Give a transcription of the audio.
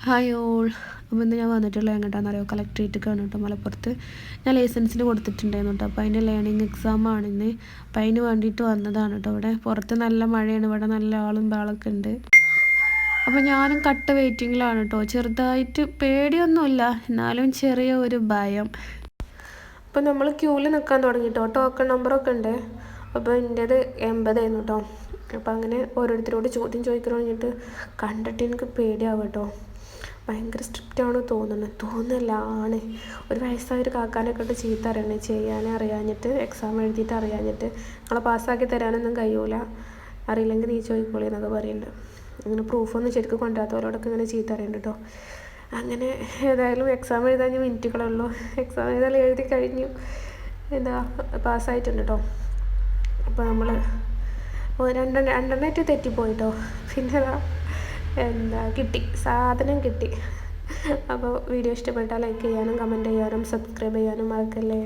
Hi all. അപ്പോൾ ഇന്ന് ഞാൻ വന്നിട്ടുള്ളത് എങ്ങോട്ടാണെന്നറിയോ? കളക്ട്രേറ്റിലേക്കാണ് കേട്ടോ, മലപ്പുറത്ത്. ഞാൻ ലൈസൻസിന് കൊടുത്തിട്ടുണ്ടായിരുന്നു കേട്ടോ. അപ്പോൾ അതിൻ്റെ ലേണിംഗ് എക്സാം ആണിന്ന്. അപ്പോൾ അതിന് വേണ്ടിയിട്ട് വന്നതാണ് കേട്ടോ. ഇവിടെ പുറത്ത് നല്ല മഴയാണ്, ഇവിടെ നല്ല ആളും ബാളൊക്കെ ഉണ്ട്. അപ്പോൾ ഞാനും കട്ട വെയിറ്റിങ്ങിലാണ് കേട്ടോ. ചെറുതായിട്ട് പേടിയൊന്നുമില്ല, എന്നാലും ചെറിയ ഒരു ഭയം. അപ്പോൾ നമ്മൾ ക്യൂവിൽ നിൽക്കാൻ തുടങ്ങി കേട്ടോ. ടോക്കൺ നമ്പറൊക്കെ ഉണ്ട്. അപ്പോൾ എൻ്റേത് 80 ആയിരുന്നു കേട്ടോ. അപ്പോൾ അങ്ങനെ ഓരോരുത്തരോട് ചോദ്യം ചോദിക്കാൻ തുടങ്ങിയിട്ട് കണ്ടിട്ട് എനിക്ക് പേടിയാവും കേട്ടോ. ഭയങ്കര സ്ട്രിക്റ്റാണ് തോന്നുന്നില്ല ആണ്. ഒരു വയസ്സായൊരു കാക്കാനൊക്കെ ഇട്ട് ചീത്ത അറിയണേ, ചെയ്യാനേ അറിയാഞ്ഞിട്ട്, എക്സാം എഴുതിയിട്ട് അറിയാഞ്ഞിട്ട്, നിങ്ങളെ പാസ്സാക്കി തരാനൊന്നും കഴിയൂല, അറിയില്ലെങ്കിൽ നീ ചോദിക്കോളി എന്നൊക്കെ പറയുന്നുണ്ട്. അങ്ങനെ പ്രൂഫൊന്നും ശരിക്കും കൊണ്ടുവരാത്തവരോടൊക്കെ ഇങ്ങനെ ചീത്ത അറിയുന്നുണ്ട് കേട്ടോ. അങ്ങനെ ഏതായാലും എക്സാം എഴുതാൻ മിനിറ്റുകളേ ഉള്ളൂ. എക്സാം ഏതായാലും എഴുതി കഴിഞ്ഞു, പാസ്സായിട്ടുണ്ട് കേട്ടോ. അപ്പോൾ നമ്മൾ രണ്ടെണ്ണമായിട്ട് തെറ്റിപ്പോയിട്ടോ. പിന്നെ കിട്ടി, സാധനം കിട്ടി. അപ്പോൾ വീഡിയോ ഇഷ്ടപ്പെട്ടാൽ ലൈക്ക് ചെയ്യാനും കമൻറ്റ് ചെയ്യാനും സബ്സ്ക്രൈബ് ചെയ്യാനും മറക്കല്ലേ.